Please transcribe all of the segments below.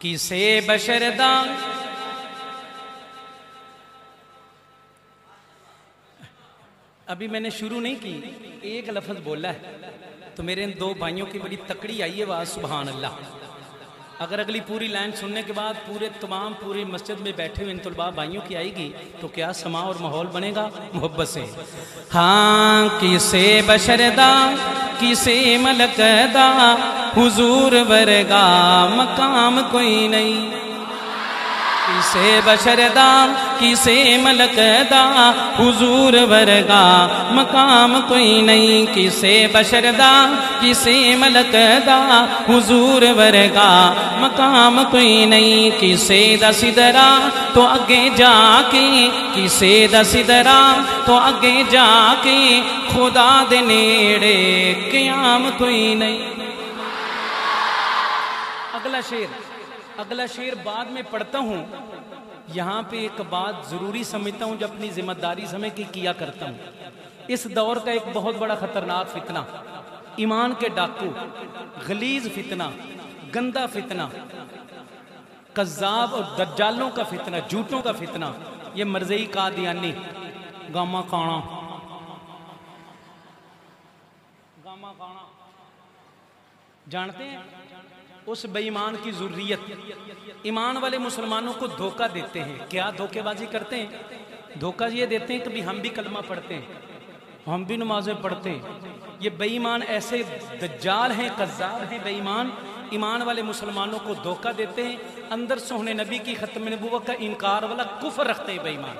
کسے بشردہ ابھی میں نے شروع نہیں کی، ایک لفظ بولا ہے تو میرے ان دو بھائیوں کی بڑی تکڑی آئی ہے آواز سبحان اللہ۔ اگر اگلی پوری لائن سننے کے بعد پوری مسجد میں بیٹھے ہوئے ان طلباء بھائیوں کی آئے گی تو کیا سما اور ماحول بنے گا محبت سے۔ ہاں کسے بشردہ کسے ملک دا حضور ورگا مقام کوئی نہیں، کسے بشردہ کسے ملک دا حضور ورگا مقام کوئی نہیں، کسے بشردہ کسے ملک دا حضور ورگا مقام کوئی نہیں، کسے دا صدرہ تو اگے جا کے، کسے دا صدرہ تو اگے جا کے خدا دے نیڑے قیام کوئی نہیں۔ اگلا شعر بعد میں پڑھتا ہوں، یہاں پہ ایک بات ضروری سمجھتا ہوں جو اپنی ذمہ داری سمجھ کے کیا کرتا ہوں۔ اس دور کا ایک بہت بڑا خطرناک فتنہ، ایمان کے ڈاکو، غلیظ فتنہ، گندا فتنہ، کذاب اور دجالوں کا فتنہ، جھوٹوں کا فتنہ، یہ مرزئی قادیانی گاما کانا جانتے ہیں؟ اس بے ایمان کی ذریت ایمان والے مسلمانوں کو دھوکہ دیتے ہیں۔ کیا دھوکے بازی کرتے ہیں؟ دھوکہ یہ دیتے ہیں کہ بھی ہم بھی کلمہ پڑھتے ہیں، ہم بھی نمازیں پڑھتے ہیں۔ یہ بے ایمان ایسے دجال ہیں، کذاب ہیں بے ایمان، ایمان والے مسلمانوں کو دھوکہ دیتے ہیں، اندر سونے نبی کی ختم نبوت کا انکار والا کفر رکھتے ہیں بے ایمان،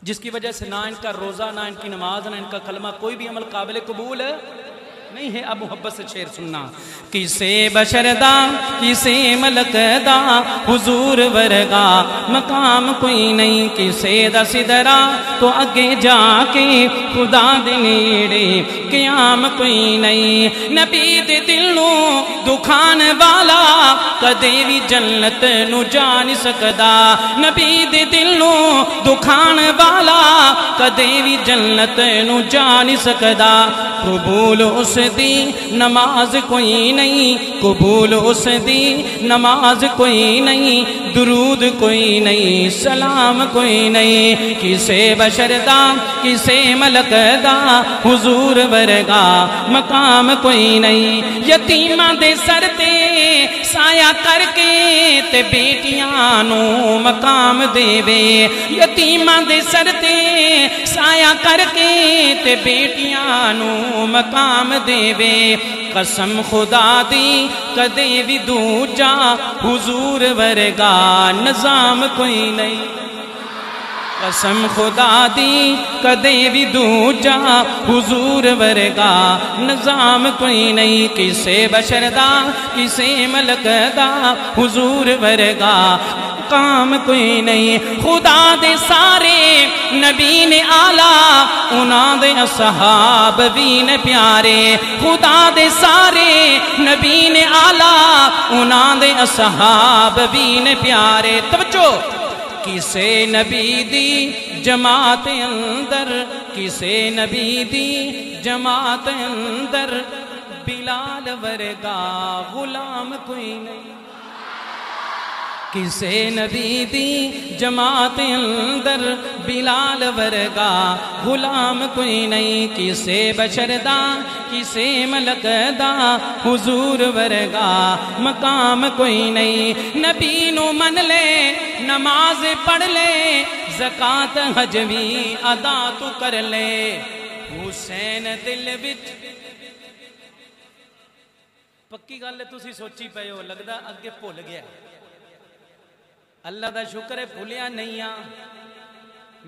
جس کی وجہ سے نہ ان کا روزہ، نہ ان کی نماز، نہ ان کا کلمہ، کوئی بھی عمل قابل قبول نہیں ہے۔ اب محبت سے شعر سننا۔ کسے بشردہ کسے ملک دا حضور ورگا مقام کوئی نہیں، کسے دا صدرہ تو اگے جا کے خدا دے نیڑے قیام کوئی نہیں، نبی دے دلوں دکھان والا کدے بھی جنت نو جا نہیں سکدا، نبی دے دلوں دکھان والا کدے بھی جنت نو جا نہیں سکدا، قبول اس دی نماز کوئی نہیں، قبول اس دی نماز کوئی نہیں، درود کوئی نہیں، سلام کوئی نہیں، کسے بشردہ کسے ملک دا حضور ورگا مقام کوئی نہیں، یتیماں دے سر تے سایہ کر کے تے بیٹیاں نو مقام دے وے، یتیماں دے سر تے سایہ کر کے تے بیٹیاں نو مقام دے وے، قسم خدا دی کدے بھی دوجا حضور ورگا نظام کوئی نہیں، قسم خدا دی کدے بھی دوجا حضور ورگا نظام کوئی نہیں، کسے بشردہ کسے ملک دا حضور ورگا مقام کوئی نہیں، خدا دے سارے نبی نے آلہ انہاں دے اصحاب بھی نے پیارے، خدا دے سارے نبی نے آلہ انہاں دے اصحاب بھی نے پیارے۔ توجہ، کسے نبی دی جماعت اندر، کسے نبی دی جماعت اندر بلال ورگا غلام کوئی نہیں، کسے نبی دی جماعت اندر بلال ورگا غلام کوئی نہیں، کسے بشردہ کسے ملک دا حضور ورگا مقام کوئی نہیں، نبی نو من لے نماز پڑھ لے زکات حج بھی ادا تو کر لے، حسین دل وچ پکی گل ہے، تسی سوچی پئے ہو، لگدا اگے بھول گیا۔ اللہ دا شکر ہے بھولیا نہیں آ،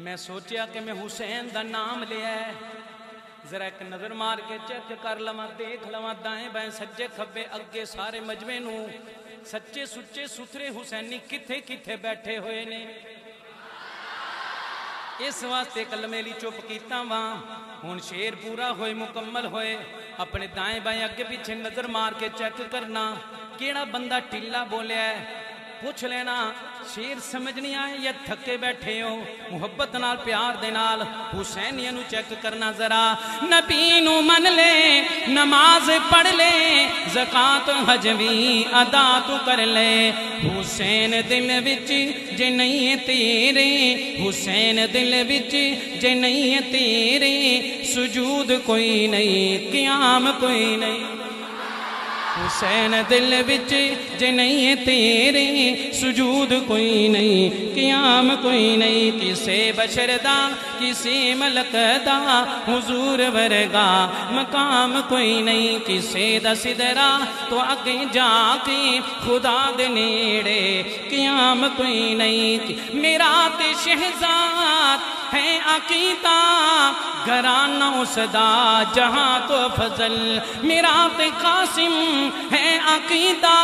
میں سوچیا کہ میں حسین دا نام لیا ہے، ذرا ایک نظر مار کے چیک کر لواں، دیکھ لواں دائیں بائیں سجے کھبے اگے سارے مجمع نو سچے سچے ستھرے حسینی کتھے کتھے بیٹھے ہوئے نے، اس واسطے کلمے لی چپ کیتا وہاں، ہن شعر پورا ہوئے مکمل ہوئے، اپنے دائیں بائیں اگے پیچھے نظر مار کے چیک کرنا کیڑا بندہ ٹھلا بولیا ہے، پوچھ لینا شیر سمجھ نہیں آئے یا تھکے بیٹھے ہو؟ محبت نال پیار دے نال حسینیہ نو چیک کرنا ذرا. نبی نو من لے نماز پڑھ لے زکات حج وی ادا تو کر لے. حسین دل وچ جے نہیں تیرے، حسین دل وچ جے نہیں تیرے، سجود کوئی نہیں قیام کوئی نہیں. حسین دل وچ جے نہیں تیرے، سجود کوئی نہیں قیام کوئی نہیں. کسے بشر دا کسے ملک دا حضور ورگا مقام کوئی نہیں. کسے دا صدرا تو اگے جا کے خدا دے نیڑے قیام کوئی نہیں. میرا تے شہزاد ہے عقیدہ گھرانہ اس دا جہاں تو افضل. میرا تے قاسم ہے عقیدہ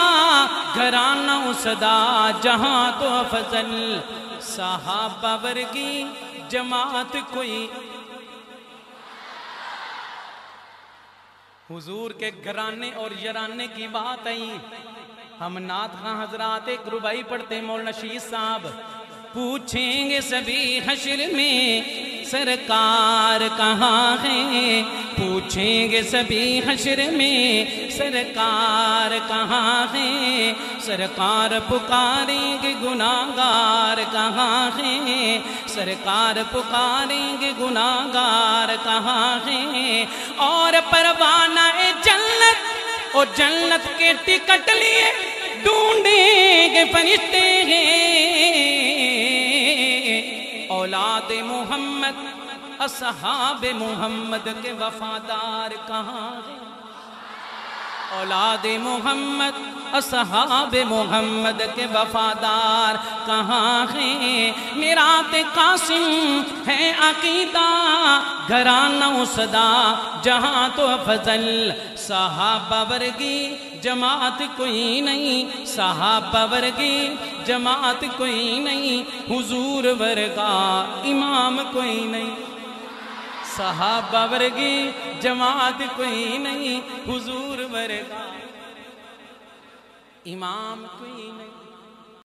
گھرانہ اس دا جہاں تو افضل. صحابہ ورگی جماعت کوئی. حضور کے گھرانے اور یرانے کی بات آئی. ہم نعت خواہ حضرات ایک ربائی پڑھتے مولانا شیخ صاحب. پوچھیں گے سبھی حشر میں سرکار کہاں ہے، پوچھیں گے سبھی حشر میں سرکار کہاں ہے. سرکار پکاریں گے گناہگار کہاں ہے، سرکار پکاریں گے گناہگار کہاں ہے. اور پروانہ جنت اور جنت کے ٹکٹ لیے ڈھونڈیں گے فرشتے ہیں. اولاد محمد اصحاب محمد کے وفادار کہاں ہیں. اولاد محمد اصحاب محمد کے وفادار کہاں ہیں. میرات قاسم ہے عقیدہ گھرانہ اسدا جہاں تو افضل. صحابہ ورگی جماعت کوئی نہیں، صحابہ ورگی جماعت کوئی نہیں، حضور ورگا امام کوئی نہیں. صحابہ ورگی جماعت کوئی نہیں، حضور ورگا امام کوئی نہیں.